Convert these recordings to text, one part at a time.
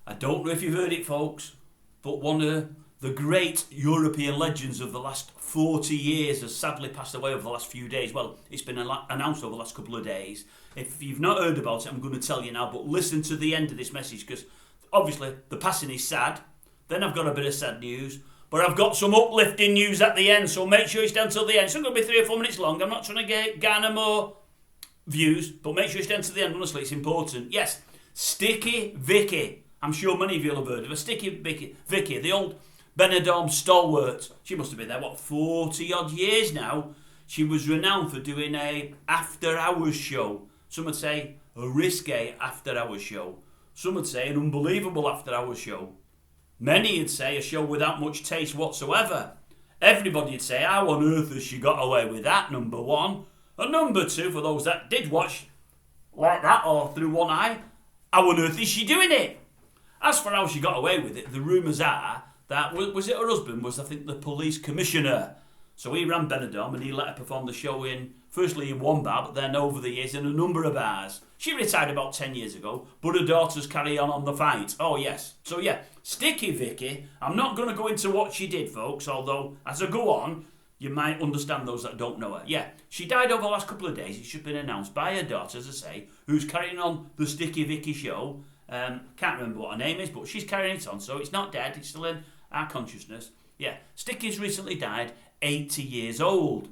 I don't know if you've heard it, folks, but one of the great European legends of the last 40 years has sadly passed away over the last few days. Well, it's been announced over the last couple of days. If you've not heard about it, I'm going to tell you now, but listen to the end of this message, because obviously the passing is sad. Then I've got a bit of sad news, but I've got some uplifting news at the end, so make sure you stay until the end. It's not going to be 3 or 4 minutes long. I'm not trying to garner more views, but make sure you stay until the end. Honestly, it's important. Yes, Sticky Vicky. I'm sure many of you will have heard of her. Sticky Vicky, the old Benidorm stalwart. She must have been there, 40 odd years now. She was renowned for doing a after-hours show. Some would say a risque after-hours show. Some would say an unbelievable after-hours show. Many would say a show without much taste whatsoever. Everybody would say, how on earth has she got away with that, number one? And number two, for those that did watch like that or through one eye, how on earth is she doing it? As for how she got away with it, the rumours are that, was it her husband, was I think the police commissioner. So he ran Benidorm and he let her perform the show firstly in one bar, but then over the years in a number of bars. She retired about 10 years ago, but her daughters carry on the fight. Oh yes. So yeah, Sticky Vicky, I'm not going to go into what she did, folks, although as I go on, you might understand those that don't know her. Yeah, she died over the last couple of days. It's just been announced by her daughter, as I say, who's carrying on the Sticky Vicky show. Can't remember what her name is, but she's carrying it on, so it's not dead, it's still in our consciousness. Yeah, Sticky's recently died, 80 years old.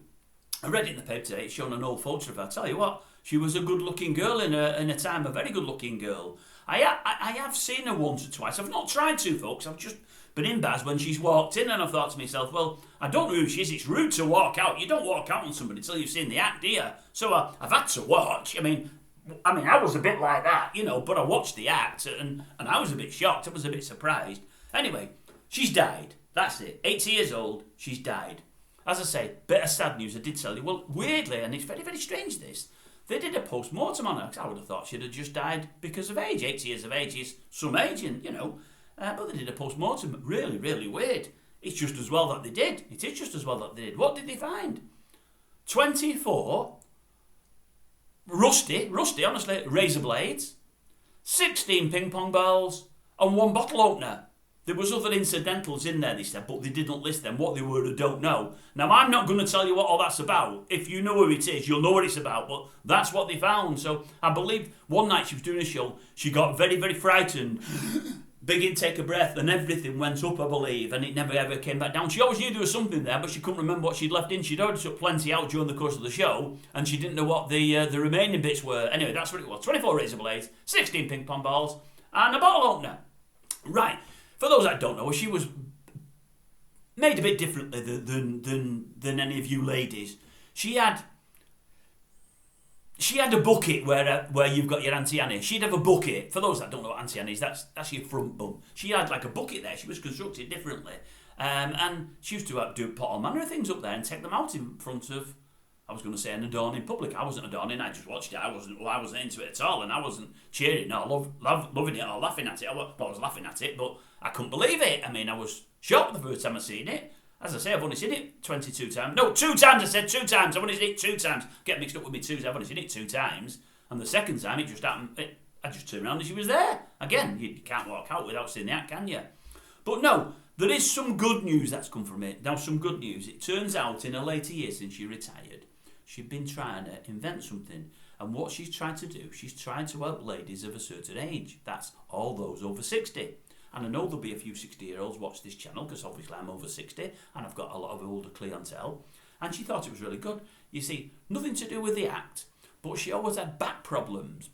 I read it in the paper today, it's shown an old photo of her. I tell you what, she was a good-looking girl in a time, a very good-looking girl. I have seen her once or twice. I've not tried to, folks. I've just been in bars when she's walked in and I've thought to myself, well, I don't know who she is. It's rude to walk out. You don't walk out on somebody until you've seen the act, do you? So I've had to watch. I mean, I was a bit like that, but I watched the act and I was a bit shocked. I was a bit surprised. Anyway, she's died. That's it. 80 years old. She's died. As I say, bit of sad news. I did tell you. Well, weirdly, and it's very, very strange this, they did a post-mortem on her, because I would have thought she'd have just died because of age. 80 years of age is some age, and but they did a post-mortem. Really, really weird. It's just as well that they did. It is just as well that they did. What did they find? 24 rusty, honestly, razor blades, 16 ping pong balls, and 1 bottle opener. There was other incidentals in there, they said, but they didn't list them. What they were, I don't know. Now, I'm not going to tell you what all that's about. If you know who it is, you'll know what it's about, but that's what they found. So I believe one night she was doing a show, she got very, very frightened, big intake of breath, and everything went up, I believe, and it never ever came back down. She always knew there was something there, but she couldn't remember what she'd left in. She'd already took plenty out during the course of the show, and she didn't know what the remaining bits were. Anyway, that's what it was. 24 razor blades, 16 ping pong balls, and a bottle opener. Right. For those that don't know, she was made a bit differently than any of you ladies. She had a bucket where you've got your Auntie Annie. She'd have a bucket. For those that don't know what Auntie Annie is, that's your front bum. She had like a bucket there. She was constructed differently. And she used to put all manner of things up there and take them out in front of, I was going to say an adorning public. I wasn't adorning, I just watched it. I wasn't into it at all, and I wasn't cheering or loving it or laughing at it. I was laughing at it, but I couldn't believe it. I mean, I was shocked the first time I seen it. As I say, I've only seen it 22 times. No, 2 times, I said 2 times. I've only seen it 2 times. Get mixed up with me 2s. I've only seen it 2 times. And the second time, it just happened. I just turned around and she was there. Again, you can't walk out without seeing the act, can you? But no, there is some good news that's come from it. Now, some good news. It turns out in her later years since she retired, she'd been trying to invent something. And what she's trying to do, she's trying to help ladies of a certain age. That's all those over 60. And I know there'll be a few 60-year-olds watch this channel, because obviously I'm over 60, and I've got a lot of older clientele. And she thought it was really good. You see, nothing to do with the act, but she always had back problems.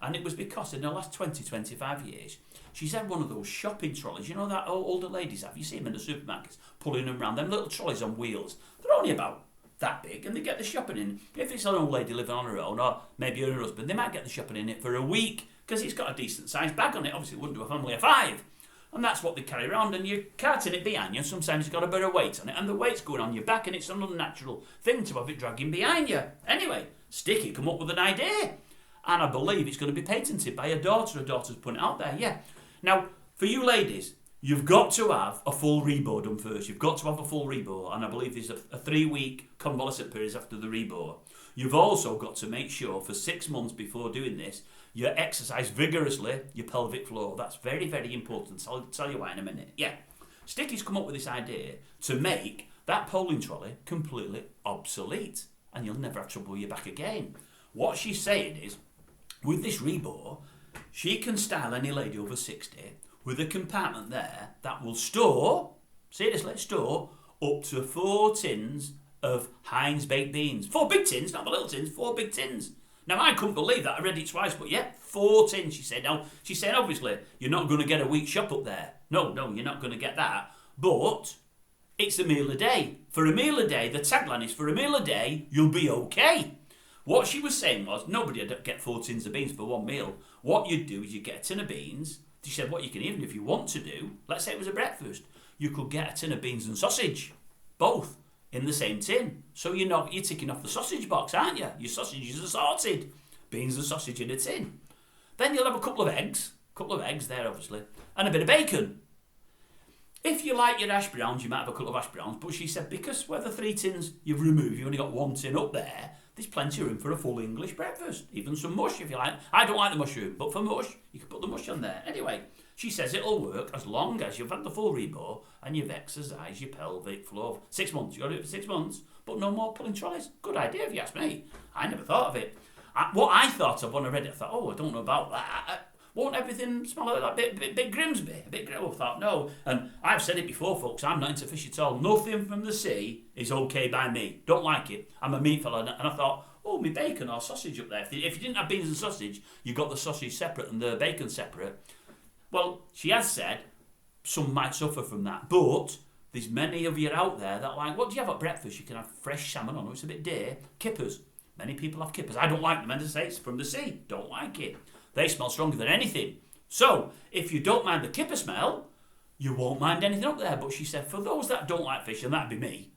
And it was because in the last 20, 25 years, she's had one of those shopping trolleys. You know that older ladies have? You see them in the supermarkets, pulling them around. Them little trolleys on wheels. They're only about that big, and they get the shopping in. If it's an old lady living on her own, or maybe her husband, they might get the shopping in it for a week, because it's got a decent sized bag on it. Obviously it wouldn't do a family of 5. And that's what they carry around, and you're carting it behind you, and sometimes it's got a bit of weight on it, and the weight's going on your back, and it's an unnatural thing to have it dragging behind you. Anyway, Sticky come up with an idea, and I believe it's going to be patented by her daughter. Her daughter's putting it out there, yeah. Now, for you ladies, you've got to have a full rebore done first. You've got to have a full rebore, and I believe there's a 3-week convalescent period after the rebore. You've also got to make sure for 6 months before doing this, you exercise vigorously your pelvic floor. That's very, very important. I'll tell you why in a minute. Yeah. Sticky's come up with this idea to make that polling trolley completely obsolete, and you'll never have trouble with your back again. What she's saying is, with this rebore, she can style any lady over 60 with a compartment there that will store, seriously, store up to 4 tins of Heinz baked beans. 4 big tins, not the little tins, 4 big tins. Now, I couldn't believe that. I read it twice, but yeah, 4 tins, she said. Now, she said, obviously, you're not going to get a week's shop up there. No, you're not going to get that. But it's a meal a day. For a meal a day, the tagline is, for a meal a day, you'll be okay. What she was saying was, nobody would get 4 tins of beans for one meal. What you'd do is you'd get a tin of beans. She said, what you can even, if you want to do, let's say it was a breakfast, you could get a tin of beans and sausage, both in the same tin. So you're ticking off the sausage box, aren't you? Your sausages are sorted. Beans and sausage in a tin. Then you'll have a couple of eggs there, obviously, and a bit of bacon. If you like your hash browns, you might have a couple of hash browns, but she said because where the 3 tins you've removed, you've only got 1 tin up there, there's plenty of room for a full English breakfast. Even some mush if you like. I don't like the mushroom, but for mush, you can put the mush on there. Anyway, she says it'll work as long as you've had the full rebore and you've exercised your pelvic floor. 6 months, you've got to do it for 6 months, but no more pulling trolleys. Good idea if you ask me. I never thought of it. What I thought of when I read it, I thought, I don't know about that. Won't everything smell like that bit Grimsby? I thought, no. And I've said it before, folks, I'm not into fish at all. Nothing from the sea is okay by me. Don't like it. I'm a meat fella. And I thought, my bacon or sausage up there. If you didn't have beans and sausage, you got the sausage separate and the bacon separate. Well, she has said some might suffer from that. But there's many of you out there that are like, what do you have at breakfast? You can have fresh salmon on it. It's a bit dear. Kippers. Many people have kippers. I don't like them. And as I say, it's from the sea. Don't like it. They smell stronger than anything. So, if you don't mind the kipper smell, you won't mind anything up there. But she said, for those that don't like fish, and that'd be me,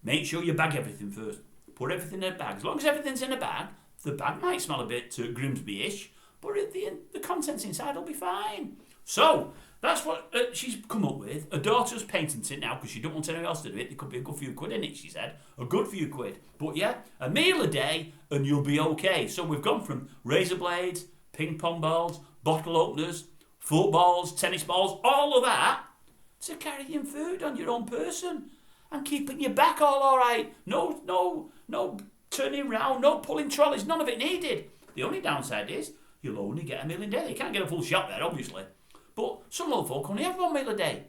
make sure you bag everything first. Put everything in a bag. As long as everything's in a bag, the bag might smell a bit Grimsby-ish, but the contents inside will be fine. So, that's what she's come up with. Her daughter's painting it now because she don't want anyone else to do it. There could be a good few quid in it, she said. A good few quid. But yeah, a meal a day and you'll be okay. So we've gone from razor blades, ping pong balls, bottle openers, footballs, tennis balls, all of that, to carrying food on your own person and keeping your back all right. No turning round, no pulling trolleys, none of it needed. The only downside is you'll only get a meal a day. You can't get a full shop there, obviously. But some old folk only have 1 meal a day.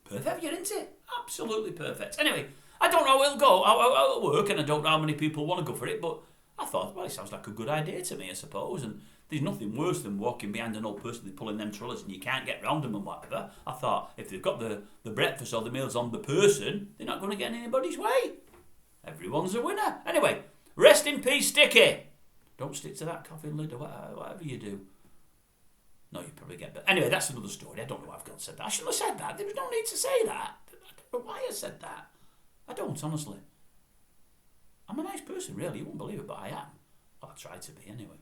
Perfect, isn't it? Absolutely perfect. Anyway, I don't know how it'll go, how it'll work, and I don't know how many people want to go for it, but I thought, well, it sounds like a good idea to me, I suppose, and there's nothing worse than walking behind an old person pulling them trolleys and you can't get round them and whatever. I thought, if they've got the breakfast or the meals on the person, they're not going to get in anybody's way. Everyone's a winner. Anyway, rest in peace, Sticky. Don't stick to that coffin lid or whatever you do. No, you probably get... But anyway, that's another story. I don't know why I've got said that. I shouldn't have said that. There was no need to say that. I don't know why I said that. I don't, honestly. I'm a nice person, really. You won't believe it, but I am. Well, I try to be, anyway.